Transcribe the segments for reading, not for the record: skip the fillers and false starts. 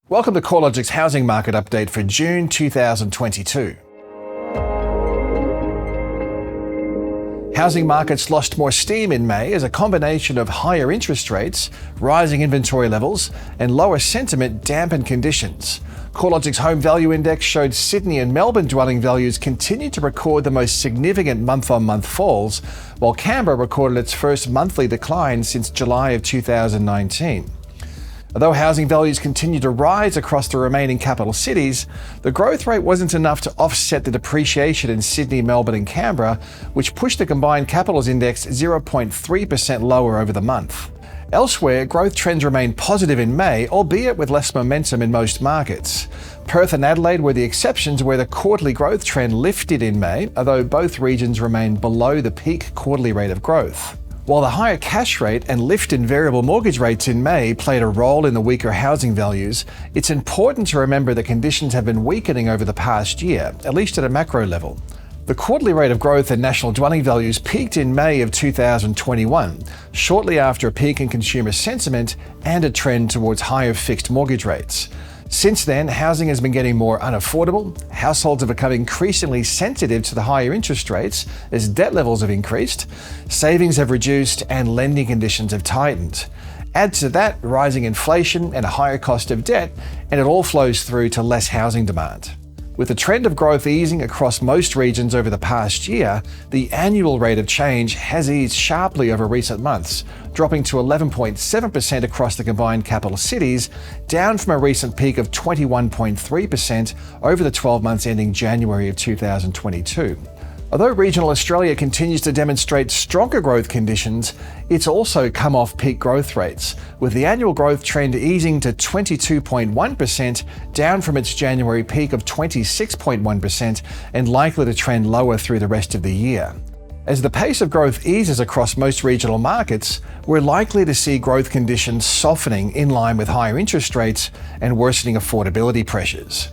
Welcome to CoreLogic's housing market update for June 2022. Housing markets lost more steam in May as a combination of higher interest rates, rising inventory levels, and lower sentiment dampened conditions. CoreLogic's Home Value Index showed Sydney and Melbourne dwelling values continued to record the most significant month-on-month falls, while Canberra recorded its first monthly decline since July of 2019. Although housing values continue to rise across the remaining capital cities, the growth rate wasn't enough to offset the depreciation in Sydney, Melbourne and Canberra, which pushed the combined capitals index 0.3% lower over the month. Elsewhere, growth trends remained positive in May, albeit with less momentum in most markets. Perth and Adelaide were the exceptions where the quarterly growth trend lifted in May, although both regions remained below the peak quarterly rate of growth. While the higher cash rate and lift in variable mortgage rates in May played a role in the weaker housing values, it's important to remember that conditions have been weakening over the past year, at least at a macro level. The quarterly rate of growth in national dwelling values peaked in May of 2021, shortly after a peak in consumer sentiment and a trend towards higher fixed mortgage rates. Since then, housing has been getting more unaffordable, households have become increasingly sensitive to the higher interest rates as debt levels have increased, savings have reduced, and lending conditions have tightened. Add to that rising inflation and a higher cost of debt, and it all flows through to less housing demand. With the trend of growth easing across most regions over the past year, the annual rate of change has eased sharply over recent months, dropping to 11.7% across the combined capital cities, down from a recent peak of 21.3% over the 12 months ending January of 2022. Although regional Australia continues to demonstrate stronger growth conditions, it's also come off peak growth rates, with the annual growth trend easing to 22.1%, down from its January peak of 26.1% and likely to trend lower through the rest of the year. As the pace of growth eases across most regional markets, we're likely to see growth conditions softening in line with higher interest rates and worsening affordability pressures.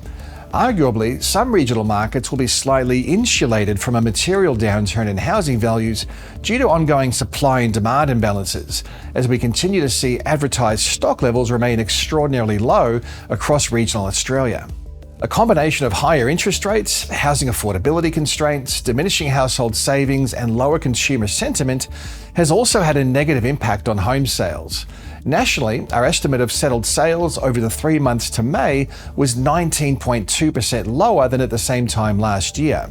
Arguably, some regional markets will be slightly insulated from a material downturn in housing values due to ongoing supply and demand imbalances, as we continue to see advertised stock levels remain extraordinarily low across regional Australia. A combination of higher interest rates, housing affordability constraints, diminishing household savings, and lower consumer sentiment has also had a negative impact on home sales. Nationally, our estimate of settled sales over the 3 months to May was 19.2% lower than at the same time last year.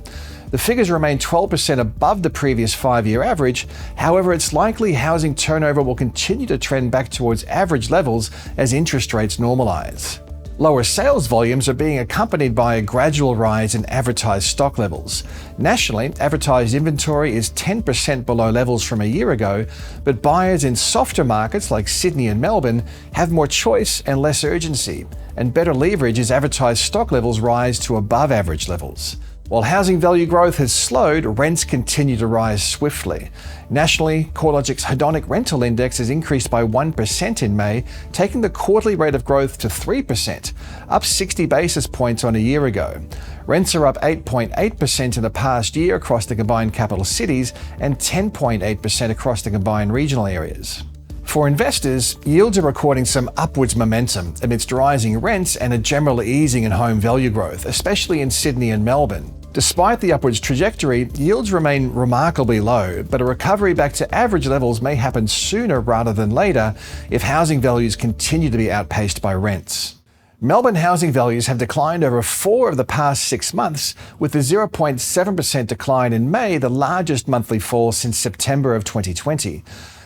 The figures remain 12% above the previous 5-year average. However, it's likely housing turnover will continue to trend back towards average levels as interest rates normalise. Lower sales volumes are being accompanied by a gradual rise in advertised stock levels. Nationally, advertised inventory is 10% below levels from a year ago, but buyers in softer markets like Sydney and Melbourne have more choice and less urgency, and better leverage as advertised stock levels rise to above average levels. While housing value growth has slowed, rents continue to rise swiftly. Nationally, CoreLogic's Hedonic rental index has increased by 1% in May, taking the quarterly rate of growth to 3%, up 60 basis points on a year ago. Rents are up 8.8% in the past year across the combined capital cities and 10.8% across the combined regional areas. For investors, yields are recording some upwards momentum amidst rising rents and a general easing in home value growth, especially in Sydney and Melbourne. Despite the upwards trajectory, yields remain remarkably low, but a recovery back to average levels may happen sooner rather than later if housing values continue to be outpaced by rents. Melbourne housing values have declined over 4 of the past 6 months, with the 0.7% decline in May the largest monthly fall since September of 2020.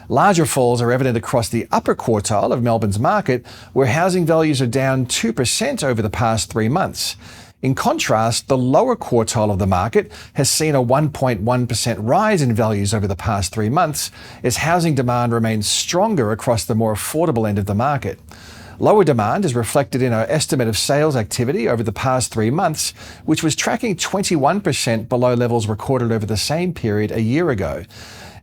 Larger falls are evident across the upper quartile of Melbourne's market, where housing values are down 2% over the past 3 months. In contrast, the lower quartile of the market has seen a 1.1% rise in values over the past 3 months, as housing demand remains stronger across the more affordable end of the market. Lower demand is reflected in our estimate of sales activity over the past 3 months, which was tracking 21% below levels recorded over the same period a year ago.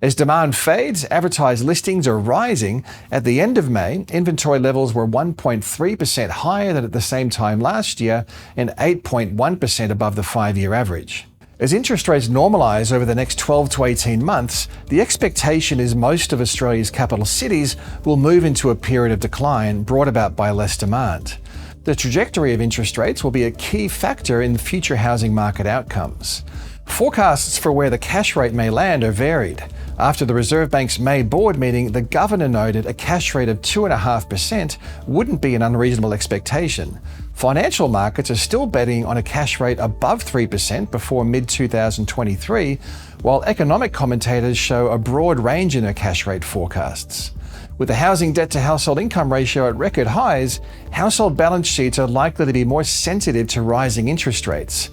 As demand fades, advertised listings are rising. At the end of May, inventory levels were 1.3% higher than at the same time last year and 8.1% above the 5-year average. As interest rates normalise over the next 12 to 18 months, the expectation is most of Australia's capital cities will move into a period of decline brought about by less demand. The trajectory of interest rates will be a key factor in future housing market outcomes. Forecasts for where the cash rate may land are varied. After the Reserve Bank's May board meeting, the governor noted a cash rate of 2.5% wouldn't be an unreasonable expectation. Financial markets are still betting on a cash rate above 3% before mid-2023, while economic commentators show a broad range in their cash rate forecasts. With the housing debt-to-household income ratio at record highs, household balance sheets are likely to be more sensitive to rising interest rates.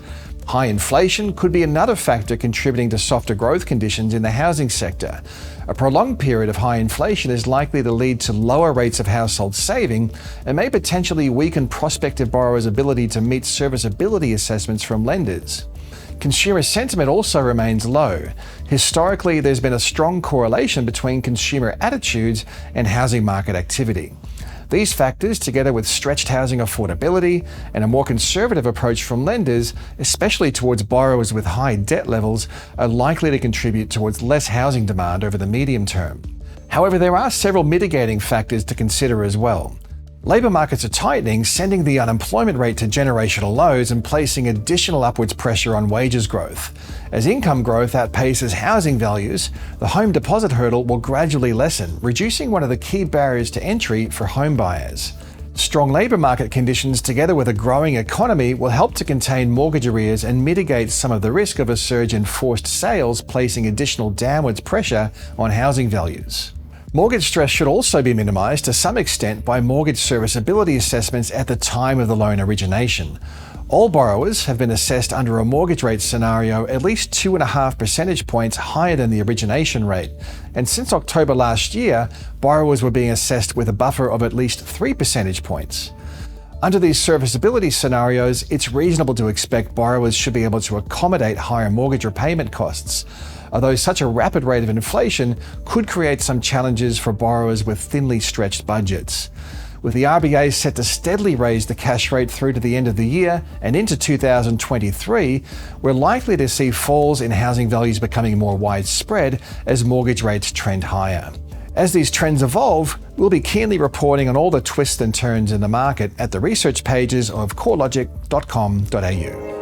High inflation could be another factor contributing to softer growth conditions in the housing sector. A prolonged period of high inflation is likely to lead to lower rates of household saving and may potentially weaken prospective borrowers' ability to meet serviceability assessments from lenders. Consumer sentiment also remains low. Historically, there's been a strong correlation between consumer attitudes and housing market activity. These factors, together with stretched housing affordability and a more conservative approach from lenders, especially towards borrowers with high debt levels, are likely to contribute towards less housing demand over the medium term. However, there are several mitigating factors to consider as well. Labour markets are tightening, sending the unemployment rate to generational lows and placing additional upwards pressure on wages growth. As income growth outpaces housing values, the home deposit hurdle will gradually lessen, reducing one of the key barriers to entry for home buyers. Strong labour market conditions together with a growing economy will help to contain mortgage arrears and mitigate some of the risk of a surge in forced sales, placing additional downwards pressure on housing values. Mortgage stress should also be minimised to some extent by mortgage serviceability assessments at the time of the loan origination. All borrowers have been assessed under a mortgage rate scenario at least 2.5 percentage points higher than the origination rate. And since October last year, borrowers were being assessed with a buffer of at least 3 percentage points. Under these serviceability scenarios, it's reasonable to expect borrowers should be able to accommodate higher mortgage repayment costs, although such a rapid rate of inflation could create some challenges for borrowers with thinly stretched budgets. With the RBA set to steadily raise the cash rate through to the end of the year and into 2023, we're likely to see falls in housing values becoming more widespread as mortgage rates trend higher. As these trends evolve, we'll be keenly reporting on all the twists and turns in the market at the research pages of CoreLogic.com.au.